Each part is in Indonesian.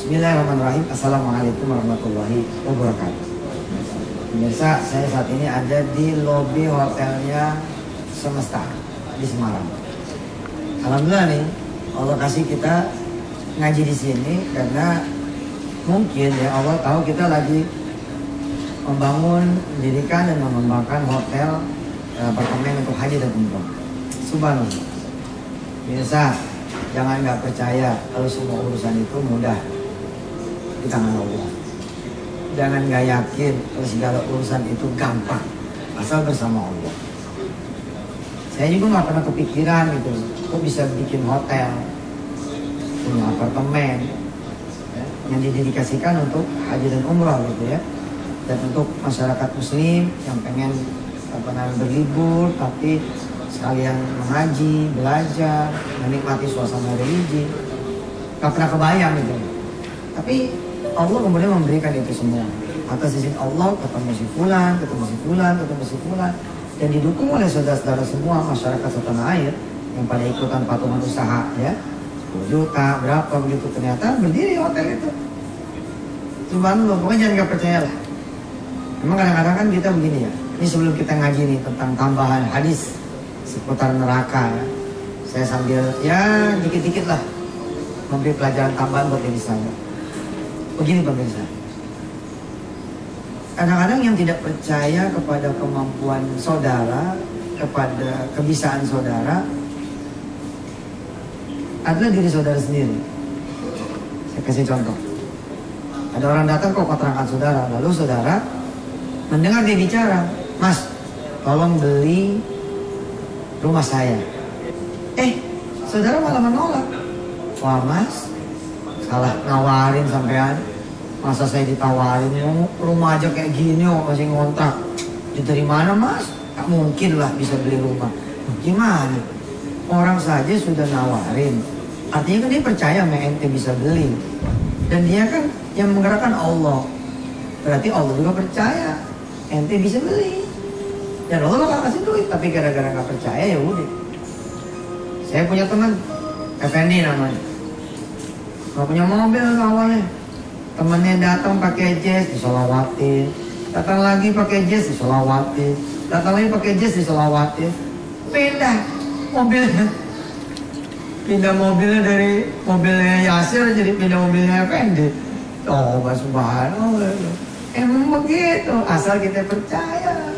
Bismillahirrahmanirrahim. Assalamualaikum warahmatullahi wabarakatuh. Pemirsa, saya saat ini ada di lobi hotelnya Semesta di Semarang. Alhamdulillah nih, Allah kasih kita ngaji di sini karena mungkin ya Allah tahu kita lagi membangun, mendirikan dan mengembangkan hotel apartemen untuk haji dan umroh. Subhanallah. Pemirsa, jangan nggak percaya kalau semua urusan itu mudah di tangan Allah. Jangan nggak yakin kalau segala urusan itu gampang asal bersama Allah. Saya juga nggak pernah kepikiran gitu, kok bisa bikin hotel, punya apartemen ya, yang didedikasikan untuk haji dan umrah gitu ya, dan untuk masyarakat muslim yang pengen berlibur tapi sekalian mengaji, belajar, menikmati suasana religi. Gak pernah kebayang gitu. Tapi Allah kemudian memberikan itu semua. Atas izin Allah ketemu si fulan, ketemu si fulan, ketemu si fulan, dan didukung oleh saudara-saudara semua masyarakat setanah air yang pada ikutan patungan usaha ya, 10 juta berapa begitu, ternyata berdiri hotel itu. Subhanallah, pokoknya jangan gak percaya lah. Memang kadang-kadang kan kita begini ya. Ini sebelum kita ngaji nih tentang tambahan hadis seputar neraka ya. Saya sambil ya dikit-dikit lah memberi pelajaran tambahan buat diri saya. Begini pemirsa, kadang-kadang yang tidak percaya kepada kemampuan saudara, kepada kebisaan saudara adalah diri saudara sendiri. Saya kasih contoh. Ada orang datang ke kontrakan saudara, lalu saudara mendengar dia bicara, "Mas, tolong beli rumah saya." Saudara malah menolak. "Wah mas, salah nawarin sampean. Masa saya ditawarin, rumah aja kayak gini masih ngontrak. Dari mana mas? Tak mungkin lah bisa beli rumah." Gimana? Orang saja sudah nawarin, artinya kan dia percaya sama ente bisa beli. Dan dia kan yang menggerakkan Allah, berarti Allah juga percaya ente bisa beli. Dan Allah bakal kasih duit, tapi gara-gara gak percaya ya udah. Saya punya teman, Effendi namanya, gak punya mobil awalnya. Temennya datang pakai jazz, disolawatin. Datang lagi pakai jazz, disolawatin. Datang lagi pakai jazz, disolawatin. Pindah mobilnya. Pindah mobilnya dari mobilnya Yasir jadi pindah mobilnya Effendi. Oh, subhanallah. Emang begitu, asal kita percaya.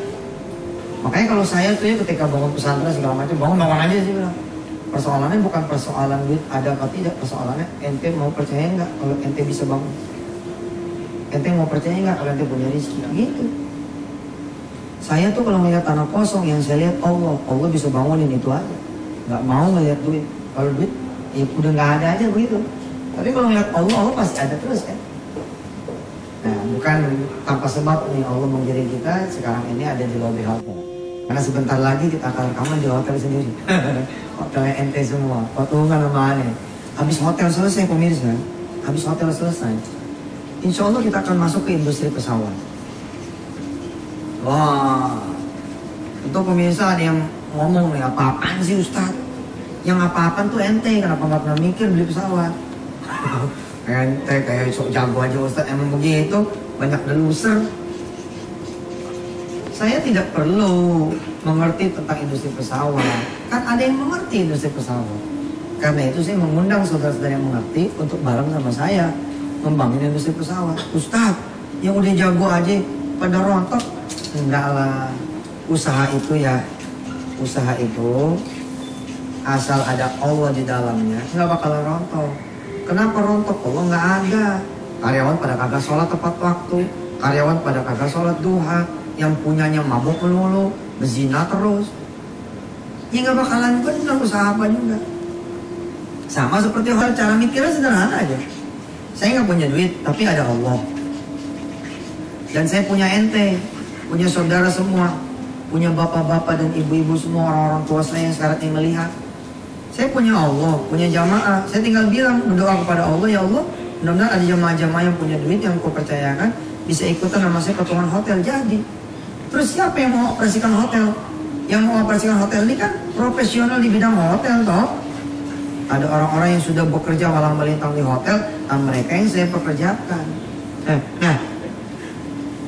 Makanya kalau saya tuh ya ketika bangun pesantren segala macam, bangun aja sih bilang. Persoalannya bukan persoalan duit ada atau tidak, persoalannya ente mau percaya nggak kalau ente bisa bangun. Ente mau percaya nggak kalau ente punya rezeki gitu. Saya tuh kalau melihat tanah kosong yang saya lihat Allah bisa bangunin itu aja. Nggak mau ngelihat duit. Kalau duit ya udah nggak ada aja begitu. Tapi kalau ngelihat Allah pasti ada terus kan. Nah, bukan tanpa sebab nih Allah mengirim kita sekarang ini ada di lobi hotel. Karena sebentar lagi kita akan rekaman di hotel sendiri. Hotelnya ente semua, patungan sama aneh. Habis hotel selesai pemirsa, habis hotel selesai, insya Allah kita akan masuk ke industri pesawat. Wah, untuk pemirsa ada yang ngomong nih, apa-apaan sih Ustadz? Yang apa-apaan tuh ente, kenapa nggak pernah mikir beli pesawat? Ente kayak sok jago aja Ustadz, emang begitu, banyak deluser. Saya tidak perlu mengerti tentang industri pesawat. Kan ada yang mengerti industri pesawat. Karena itu saya mengundang saudara-saudara yang mengerti untuk bareng sama saya membangun industri pesawat. Ustadz, yang udah jago aja pada rontok. Enggak lah. Usaha itu asal ada Allah di dalamnya nggak bakal rontok. Kenapa rontok? Allah nggak ada. Karyawan pada kagak sholat tepat waktu. Karyawan pada kagak sholat duha. Yang punyanya mabuk melulu, berzina terus. Ya nggak bakalan benar usaha apa juga. Sama seperti hal cara mikirnya sederhana aja. Saya nggak punya duit, tapi ada Allah. Dan saya punya ente, punya saudara semua, punya bapak-bapak dan ibu-ibu semua, orang-orang tua saya yang sekarang ini melihat. Saya punya Allah, punya jamaah. Saya tinggal bilang, berdoa kepada Allah, ya Allah, mudah-mudahan ada jamaah-jamaah yang punya duit yang kau percayakan bisa ikutan sama saya patungan hotel jadi. Terus siapa yang mau operasikan hotel? Yang mau operasikan hotel ini kan profesional di bidang hotel toh. Ada orang-orang yang sudah bekerja malang melintang di hotel, mereka yang saya pekerjakan. Nah,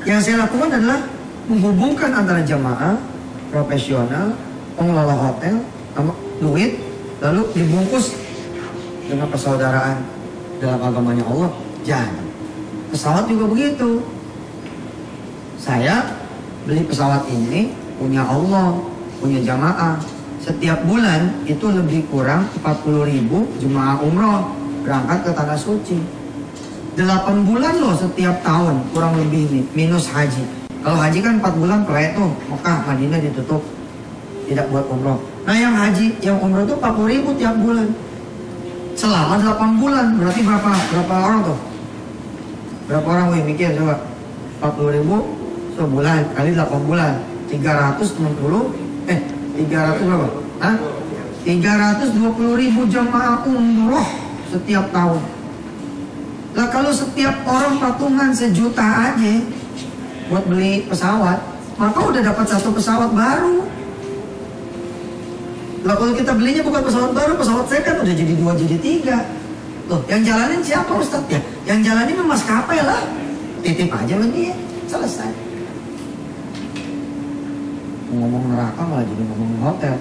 yang saya lakukan adalah menghubungkan antara jamaah profesional, pengelola hotel, sama duit, lalu dibungkus dengan persaudaraan dalam agamanya Allah. Jangan. Pesawat juga begitu. Saya beli pesawat ini punya Allah, punya jamaah. Setiap bulan itu lebih kurang 40.000 jemaah umroh berangkat ke Tanah Suci. 8 bulan loh setiap tahun kurang lebih nih, minus haji. Kalau haji kan 4 bulan perai tuh, Mekah, Madinah ditutup, tidak buat umroh. Nah yang haji, yang umroh itu 40.000 tiap bulan. Selama 8 bulan, berarti berapa orang tuh? Berapa orang gue mikir coba? 40.000 sebulan kali 8 bulan, 300 berapa? 320.000 jemaah umroh setiap tahun. Lah kalau setiap orang patungan 1 juta aja buat beli pesawat, maka udah dapat 1 pesawat baru. Lah kalau kita belinya bukan pesawat baru, pesawat second udah jadi 2 jadi 3. Loh, yang jalanin siapa Ustaz ya? Yang jalanin maskapai lah. Titip aja sama dia, selesai. Ngomong neraka malah jadi ngomong hotel.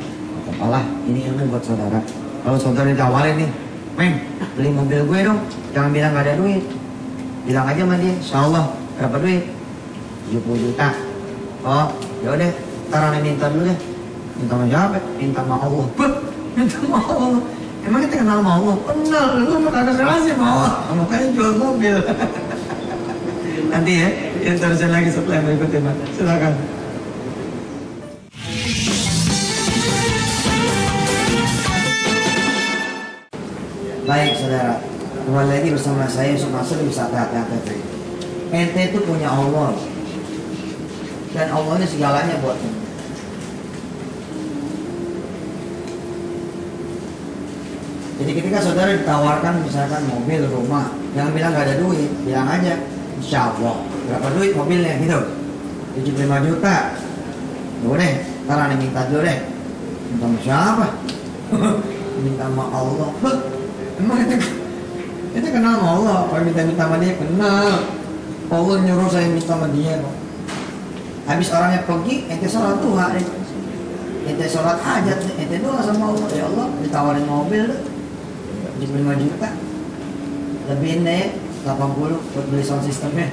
Apalah, ini ilmu buat saudara. Kalau saudara ditawarin nih, "Men, beli mobil gue dong." Jangan bilang gak ada duit. Bilang aja sama dia, "Insyaallah, berapa duit?" 70 juta. Oh, yaudah, ntar aneh minta dulu deh. Minta sama siapa? Minta sama Allah. Minta sama Allah. Emang kita kenal sama Allah? Kenal, lu mah kagak relasi sama Allah. Makanya jual mobil. Nanti ya, terusin lagi setelah yang berikutnya. Silakan. Baik saudara, kembali lagi bersama saya Yusuf Mansur di Wisata Hati-Hati. Ente itu punya Allah, dan Allah ini segalanya buat ente. Jadi ketika saudara ditawarkan misalkan mobil, rumah, jangan bilang gak ada duit, bilang aja Insya Allah. Berapa duit mobilnya gitu? 75 juta. Boleh, ntar aneh minta dulu deh. Minta sama siapa? Minta sama Allah. Emang itu kenal sama Allah, kalau minta sama dia kenal. Allah nyuruh saya minta sama dia kok. Habis orangnya pergi, ente sholat duha deh. Ente sholat hajat, ente doa sama Allah. Ya Allah, ditawarin mobil deh 75 juta. Lebihin deh 80 buat beli sound systemnya.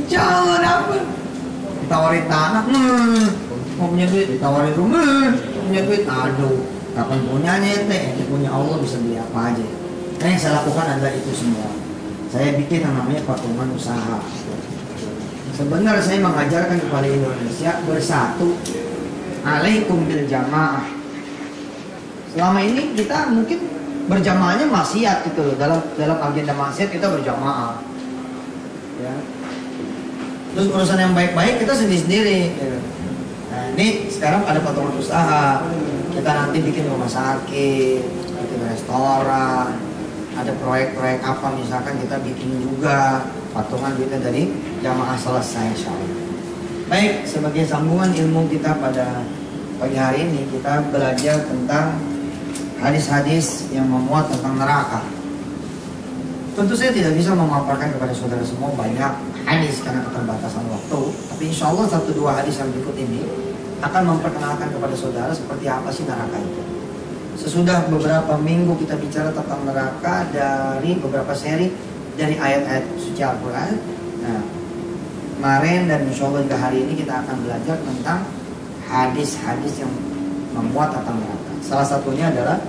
Jangan dapet. Ditawarin tanah, mau punya duit, ditawarin rumah, punya duit, aduh. Kapan punyanya ente punya Allah bisa beli apa aja. Nah yang saya lakukan adalah itu semua. Saya bikin yang namanya patungan usaha. Sebenarnya saya mengajarkan kepada Indonesia bersatu. Alaikum bil jamaah. Selama ini kita mungkin berjamaahnya maksiat gitu loh. Dalam agenda maksiat kita berjamaah. Ya. Terus urusan yang baik-baik kita sendiri-sendiri. Nah ini sekarang ada patungan usaha. Kita nanti bikin rumah sakit, bikin restoran, ada proyek-proyek apa misalkan kita bikin juga patungan duitnya dari jamaah selesai insya Allah. Baik, sebagai sambungan ilmu kita pada pagi hari ini kita belajar tentang hadis-hadis yang memuat tentang neraka. Tentu saya tidak bisa memaparkan kepada saudara semua banyak hadis karena keterbatasan waktu, tapi insya Allah 1-2 hadis yang berikut ini akan memperkenalkan kepada saudara seperti apa sih neraka itu. Sesudah beberapa minggu kita bicara tentang neraka dari beberapa seri dari ayat-ayat suci Al-Quran. Nah, kemarin dan insya Allah juga hari ini kita akan belajar tentang hadis-hadis yang memuat tentang neraka. Salah satunya adalah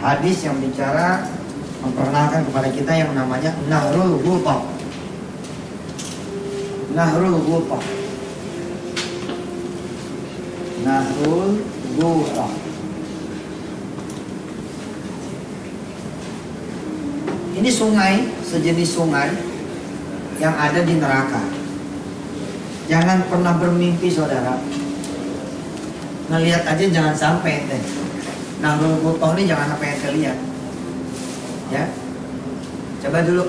hadis yang bicara memperkenalkan kepada kita yang namanya Nahrul Ghutah. Nahrul Ghutah. Nahrul Ghutah. Ini sungai, sejenis sungai yang ada di neraka. Jangan pernah bermimpi saudara. Ngelihat aja jangan sampai ente. Nahrul Ghutah ini jangan sampai ente lihat. Ya. Coba dulu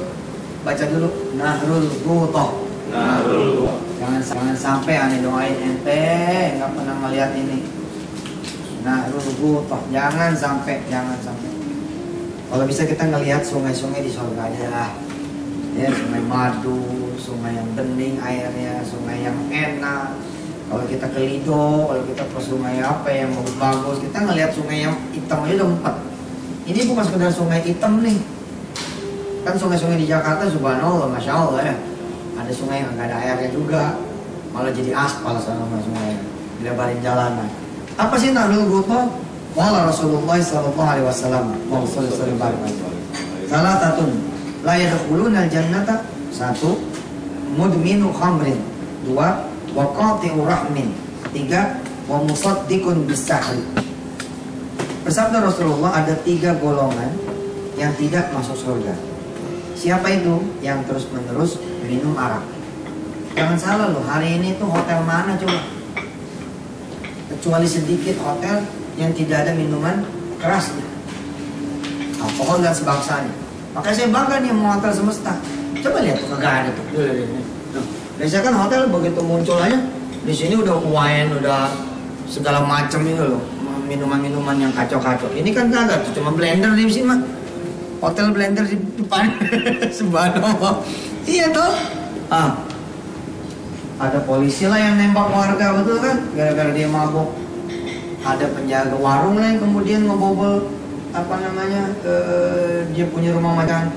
baca dulu Nahrul Ghutah. Nahrul Ghutah. Jangan sampai aneh doain ente nggak pernah melihat ini. Nah, lu jangan sampai. Kalau bisa kita ngelihat sungai-sungai di surga aja lah. Ya, sungai madu, sungai yang bening airnya, sungai yang enak. Kalau kita ke Lido, kalau kita ke sungai apa yang bagus, kita ngelihat sungai yang hitam aja udah 4. Ini bukan sekedar sungai hitam nih. Kan sungai-sungai di Jakarta subhanallah, masya Allah ya. Ada sungai yang nggak ada airnya juga, malah jadi aspal sama sungai. Dilebarin jalanan. Apa sih Nahlul Ghutah? Wala Rasulullah sallallahu alaihi wasallam. Salah satu la yadkhuluna al-jannata. 1. Mudminu khamrin. 2. Wa qati'u rahmin. 3. Wa musaddiqun bis-sahri. Bersabda Rasulullah, ada 3 golongan yang tidak masuk surga. Siapa itu? Yang terus-menerus minum arak. Jangan salah loh, hari ini tuh hotel mana coba? Kecuali sedikit hotel yang tidak ada minuman keras, alkohol dan sebangsanya. Makanya saya bangga nih mau hotel Semesta. Coba lihat tuh, kagak ada tuh. Biasanya kan hotel begitu muncul aja, di sini udah wine, udah segala macam itu loh, minuman-minuman yang kacau-kacau. Ini kan kagak tuh, cuma blender di sini mah. Hotel blender di depan. Subhanallah. Iya tuh. Ada polisi lah yang nembak warga, betul kan? Gara-gara dia mabuk. Ada penjaga warung lah yang kemudian ngebobol dia punya rumah makan.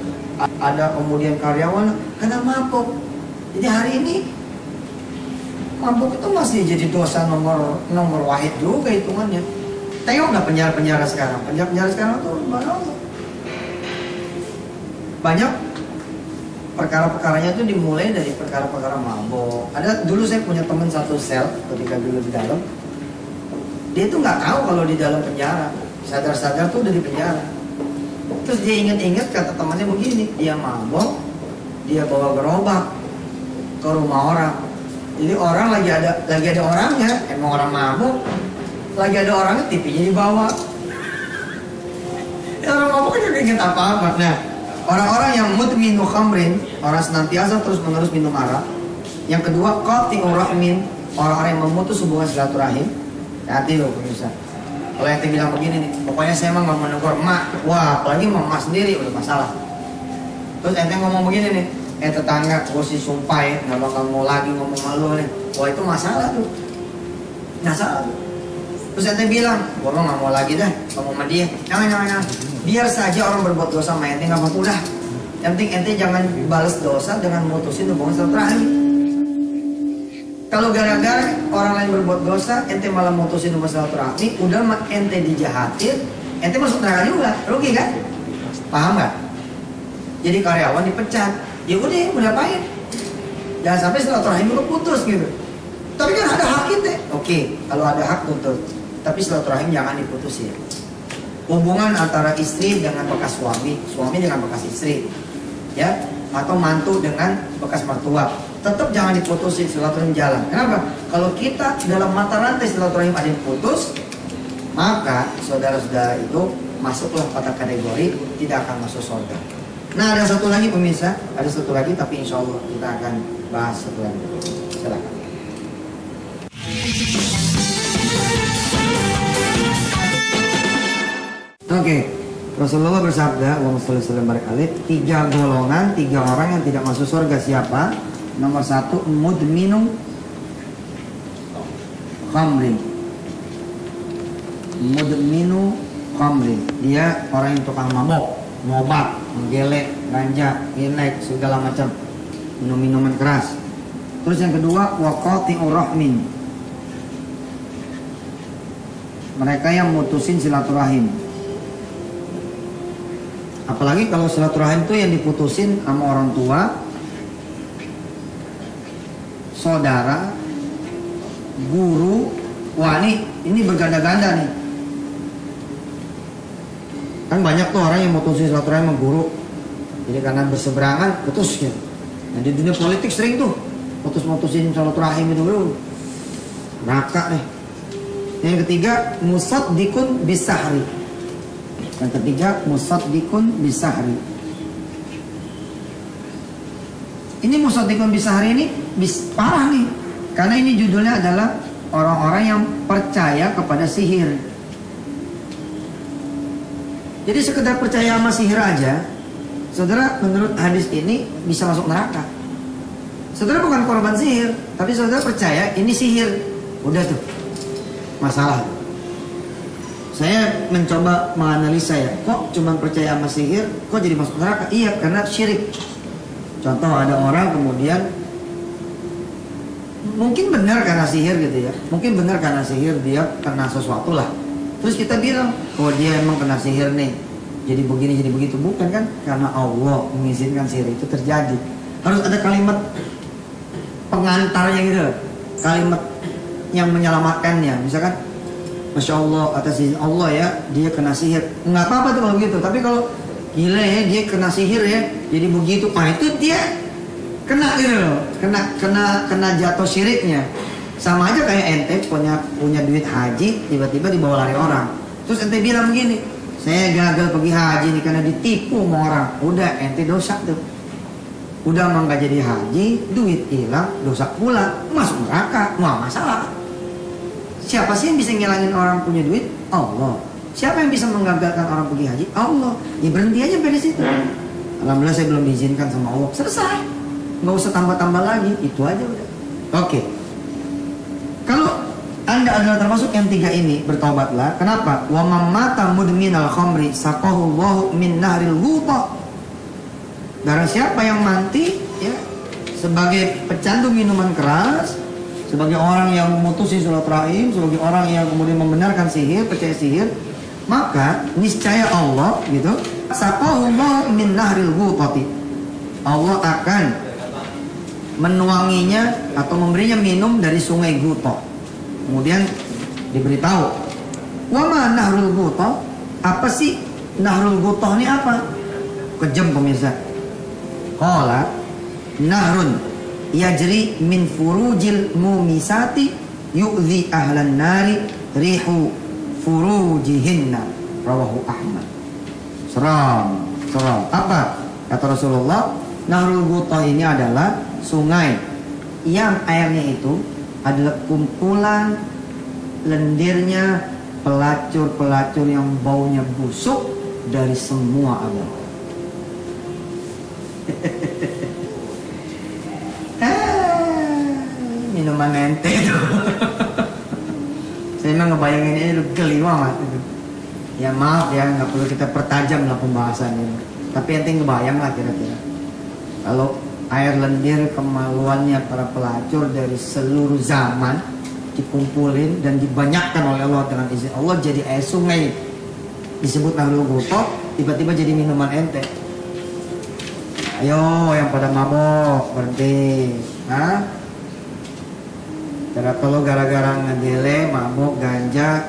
Ada kemudian karyawan karena mabuk. Jadi hari ini mabuk itu masih jadi dosa nomor wahid juga hitungannya. Tengok nggak penjara-penjara sekarang? Penjara sekarang tuh banyak perkara-perkaranya itu dimulai dari perkara-perkara mabok. Ada dulu saya punya teman satu sel ketika dulu di dalam, dia tuh nggak tahu kalau di dalam penjara, sadar-sadar tuh udah di penjara. Terus dia ingat-ingat kata temannya begini, dia mabok, dia bawa gerobak ke rumah orang. Jadi orang lagi ada orangnya, emang orang mabok, lagi ada orangnya, TV-nya dibawa. Orang mabok kan juga ingat apa-apa. Nah, orang-orang yang mudminu khamrin, orang senantiasa terus-menerus minum arak. Yang kedua, qati'u rahmin, orang-orang yang memutus hubungan silaturahim. Hati loh pemirsa. Kalau yang bilang begini nih, pokoknya saya emang nggak mau menegur emak. Wah, apalagi emak sendiri udah masalah. Terus ente ngomong begini nih, tetangga, gue sih sumpah ya, nggak bakal mau lagi ngomong malu nih. Wah, itu masalah tuh. Masalah tuh. Terus ente bilang, gue mah nggak mau lagi dah ngomong sama dia. Jangan. Biar saja orang berbuat dosa sama ente, nggak apa-apa udah. Yang penting ente jangan balas dosa dengan mutusin hubungan silaturahim. Kalau gara-gara orang lain berbuat dosa, ente malah mutusin hubungan silaturahmi, udah ente dijahatin, ente masuk neraka juga, rugi kan? Paham nggak? Jadi karyawan dipecat, ya udah mau ngapain? Jangan sampai silaturahim itu putus gitu. Tapi kan ada hak kita. Oke, kalau ada hak tuntut, tapi silaturahim jangan diputusin. Hubungan antara istri dengan bekas suami, suami dengan bekas istri, ya, atau mantu dengan bekas mertua, tetap jangan diputusin, silaturahim jalan. Kenapa? Kalau kita dalam mata rantai silaturahim ada yang putus, maka saudara-saudara itu masuklah pada kategori tidak akan masuk surga. Nah, ada satu lagi pemirsa, ada satu lagi, tapi insya Allah kita akan bahas satu lagi. Silakan. Oke, Rasulullah bersabda, Allahumma sholli wa sallim barik alaihi, 3 golongan, 3 orang yang tidak masuk surga. Siapa? Nomor 1, mudminu khamrin. Mudminu khamrin, dia orang yang tukang mabok, ngobat, menggelek, ganja, inek, segala macam minum-minuman keras. Terus yang kedua, waqati'u rahmin, mereka yang mutusin silaturahim. Apalagi kalau silaturahim itu yang diputusin sama orang tua, saudara, guru. Wah, ini berganda-ganda nih. Kan banyak tuh orang yang mutusin silaturahim sama guru. Jadi karena berseberangan putus gitu. Nah, di dunia politik sering tuh mutusin silaturahim itu bro. Neraka deh. Yang ketiga, musaddiqun bis-sahri. Yang ketiga, musaddiqun bis-sahri. Ini musaddiqun bis-sahri ini parah nih. Karena ini judulnya adalah orang-orang yang percaya kepada sihir. Jadi sekedar percaya sama sihir aja, saudara, menurut hadis ini bisa masuk neraka. Saudara bukan korban sihir, tapi saudara percaya ini sihir. Udah tuh, masalah. Saya mencoba menganalisa ya, kok cuma percaya sama sihir, kok jadi masuk neraka? Iya, karena syirik. Contoh, ada orang kemudian mungkin benar karena sihir gitu ya, mungkin benar karena sihir dia kena sesuatu lah. Terus kita bilang, oh dia emang kena sihir nih, jadi begini, jadi begitu. Bukan kan, karena Allah mengizinkan sihir itu terjadi. Harus ada kalimat pengantarnya gitu, kalimat yang menyelamatkannya. Misalkan, Masya Allah, atas izin Allah ya, dia kena sihir. Nggak apa-apa tuh kalau begitu. Tapi kalau gila ya, dia kena sihir ya, jadi begitu. Ah, itu dia kena gitu loh, kena jatuh syiriknya. Sama aja kayak ente punya duit haji, tiba-tiba dibawa lari orang. Terus ente bilang begini, saya gagal pergi haji nih karena ditipu sama orang. Udah, ente dosa tuh. Udah emang gak jadi haji, duit hilang, dosa pula, masuk neraka, wah masalah. Siapa sih yang bisa ngilangin orang punya duit? Allah. Siapa yang bisa menggagalkan orang pergi haji? Allah. Ya berhenti aja sampai di situ. Alhamdulillah saya belum diizinkan sama Allah. Selesai. Nggak usah tambah-tambah lagi, itu aja udah. Oke. Kalau Anda adalah termasuk yang tiga ini, bertobatlah. Kenapa? Wa mamata mudminal khamri saqahu Allahu min nahril ghuta. Barang siapa yang mati ya sebagai pecandu minuman keras, sebagai orang yang memutusi silaturahim, sebagai orang yang kemudian membenarkan sihir, percaya sihir, maka niscaya Allah gitu, saqahu Allahu min nahril ghutati. Allah akan menuanginya atau memberinya minum dari sungai Guto. Kemudian diberitahu, wama nahrul Guto, apa sih nahrul Guto ini apa? Kejam pemirsa. Qala nahrun yajri min furujil mumisati yu'zi ahlan nari rihu furujihinna, rawahu Ahmad. Seram. Apa? Kata Rasulullah, nahrul Guto ini adalah sungai yang airnya itu adalah kumpulan lendirnya pelacur-pelacur yang baunya busuk dari semua agama. Minuman ente itu. Saya emang ngebayangin ini udah geli banget itu. Ya maaf ya, nggak perlu kita pertajam lah pembahasan ini. Tapi ente ngebayang lah kira-kira. Kalau air lendir kemaluannya para pelacur dari seluruh zaman dikumpulin dan dibanyakkan oleh Allah dengan izin Allah jadi air sungai, disebut nahrul Guto, tiba-tiba jadi minuman ente. Ayo yang pada mabok berhenti. Hah? Kalau gara-gara ngedele, mabok, ganja,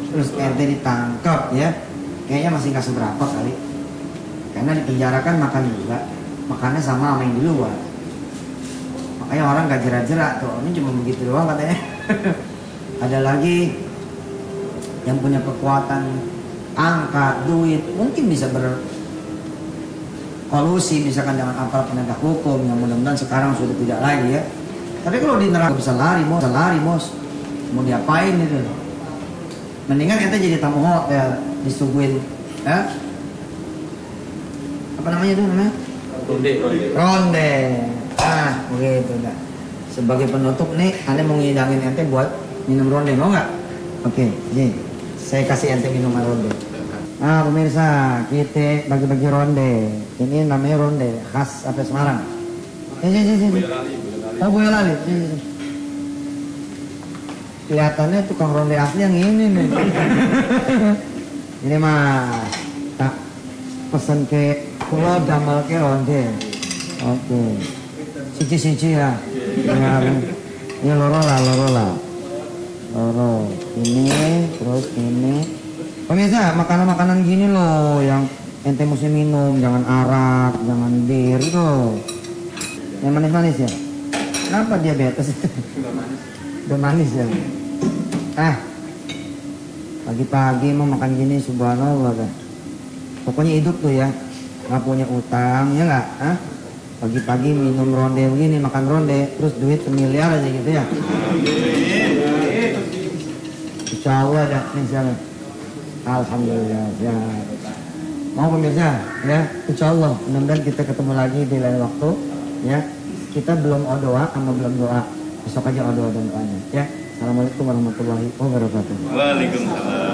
terus ente ditangkap ya, kayaknya masih nggak seberapa kali. Karena dipenjarakan makan juga, makannya sama yang di luar. Makanya orang gak jerak-jerak tuh, ini cuma begitu doang katanya. Ada lagi yang punya kekuatan angka, duit, mungkin bisa berkolusi misalkan dengan aparat penegak hukum yang mudah-mudahan sekarang sudah tidak lagi ya. Tapi kalau di neraka bisa lari bos, mau diapain itu? Mendingan ente jadi tamu hotel, disuguhin ya? Apa namanya itu namanya? Ronde. Ah, begitu dah. Sebagai penutup nih, Anda mau ngidangin ente buat minum ronde, mau nggak? Oke, nih, saya kasih ente minuman ronde. Nah, pemirsa, kita bagi-bagi ronde. Ini namanya ronde, khas apa Semarang. Sini. Oh, Boyolali. Sini. Kelihatannya tukang ronde asli yang ini nih. Ini mas, tak pesen ke pulau damel ke ronde. Oke. Siji ya. Ini loro lah. Loro. Ini, terus ini. Pemirsa, makanan-makanan gini loh yang ente mesti minum, jangan arak, jangan bir itu. Yang manis-manis ya. Kenapa diabetes? Udah manis ya. Pagi-pagi mau makan gini subhanallah kan. Pokoknya hidup tuh ya, nggak punya utang ya nggak? Pagi-pagi minum ronde begini, makan ronde, terus duit semiliar aja gitu ya. Insya Allah dah, insya Allah. Alhamdulillah ya. Mau pemirsa ya, insya Allah mudah-mudahan kita ketemu lagi di lain waktu ya. Kita belum doa sama belum doa, besok aja doa dan doanya ya. Assalamualaikum warahmatullahi wabarakatuh. Waalaikumsalam.